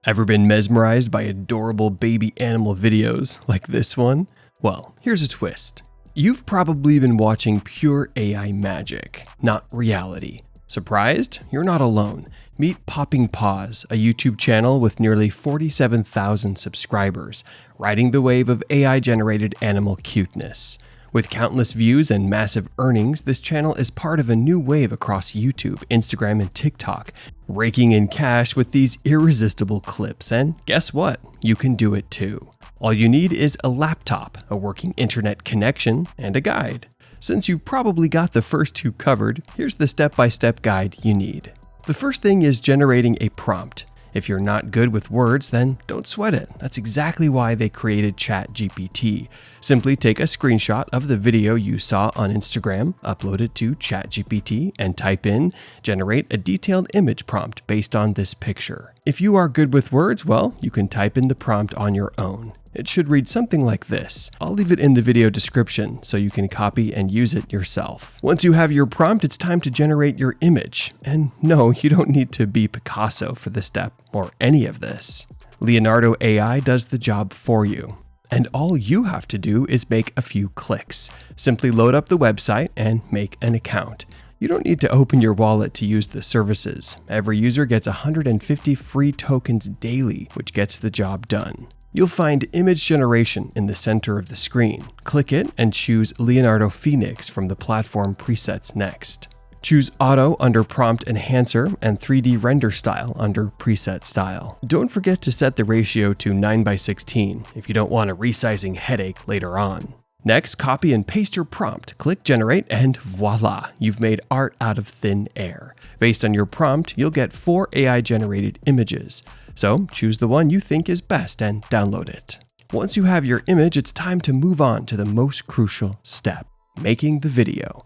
Ever been mesmerized by adorable baby animal videos like this one? Well, here's a twist. You've probably been watching pure AI magic, not reality. Surprised? You're not alone. Meet Popping Paws, a YouTube channel with nearly 47,000 subscribers, riding the wave of AI-generated animal cuteness. With countless views and massive earnings, this channel is part of a new wave across YouTube, Instagram, and TikTok, raking in cash with these irresistible clips. And guess what? You can do it too. All you need is a laptop, a working internet connection, and a guide. Since you've probably got the first two covered, here's the step-by-step guide you need. The first thing is generating a prompt. If you're not good with words, then don't sweat it. That's exactly why they created ChatGPT. Simply take a screenshot of the video you saw on Instagram, upload it to ChatGPT, and type in, generate a detailed image prompt based on this picture. If you are good with words, well, you can type in the prompt on your own. It should read something like this. I'll leave it in the video description so you can copy and use it yourself. Once you have your prompt, it's time to generate your image. And no, you don't need to be Picasso for this step or any of this. Leonardo AI does the job for you. And all you have to do is make a few clicks. Simply load up the website and make an account. You don't need to open your wallet to use the services. Every user gets 150 free tokens daily, which gets the job done. You'll find image generation in the center of the screen. Click it and choose Leonardo Phoenix from the platform presets next. Choose Auto under Prompt Enhancer and 3D Render Style under Preset Style. Don't forget to set the ratio to 9:16 if you don't want a resizing headache later on. Next, copy and paste your prompt, click Generate, and voila, you've made art out of thin air. Based on your prompt, you'll get 4 AI-generated images. So choose the one you think is best and download it. Once you have your image, it's time to move on to the most crucial step, making the video.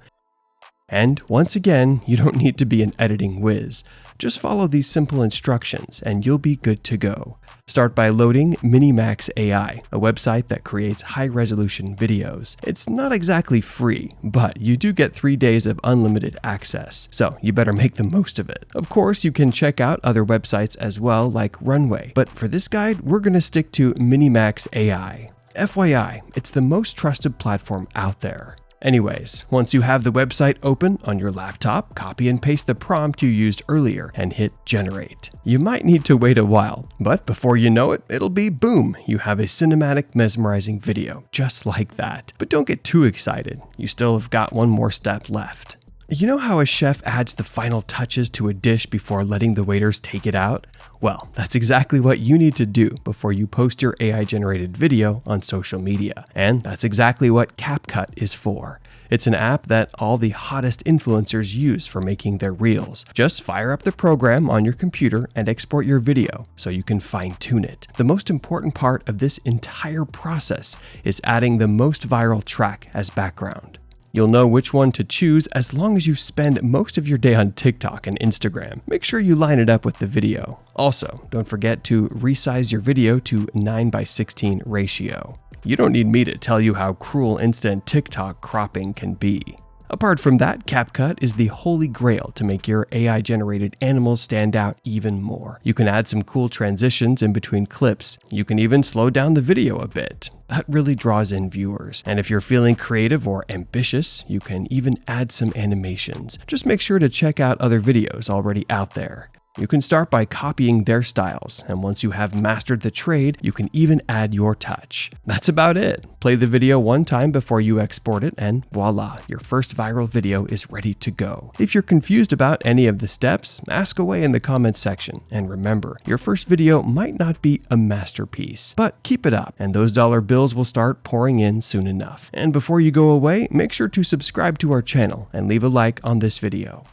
And once again, you don't need to be an editing whiz. Just follow these simple instructions and you'll be good to go. Start by loading Minimax AI, a website that creates high-resolution videos. It's not exactly free, but you do get 3 days of unlimited access, so you better make the most of it. Of course, you can check out other websites as well, like Runway, but for this guide, we're going to stick to Minimax AI. FYI, it's the most trusted platform out there. Anyways, once you have the website open on your laptop, copy and paste the prompt you used earlier and hit generate. You might need to wait a while, but before you know it, it'll be boom, you have a cinematic, mesmerizing video, just like that. But don't get too excited, you still have got one more step left. You know how a chef adds the final touches to a dish before letting the waiters take it out? Well, that's exactly what you need to do before you post your AI-generated video on social media. And that's exactly what CapCut is for. It's an app that all the hottest influencers use for making their reels. Just fire up the program on your computer and export your video so you can fine-tune it. The most important part of this entire process is adding the most viral track as background. You'll know which one to choose as long as you spend most of your day on TikTok and Instagram. Make sure you line it up with the video. Also, don't forget to resize your video to 9:16 ratio. You don't need me to tell you how cruel instant TikTok cropping can be. Apart from that, CapCut is the holy grail to make your AI-generated animals stand out even more. You can add some cool transitions in between clips. You can even slow down the video a bit. That really draws in viewers. And if you're feeling creative or ambitious, you can even add some animations. Just make sure to check out other videos already out there. You can start by copying their styles, and once you have mastered the trade, you can even add your touch. That's about it. Play the video one time before you export it, and voila, your first viral video is ready to go. If you're confused about any of the steps, ask away in the comments section. And remember, your first video might not be a masterpiece, but keep it up, and those dollar bills will start pouring in soon enough. And before you go away, make sure to subscribe to our channel and leave a like on this video.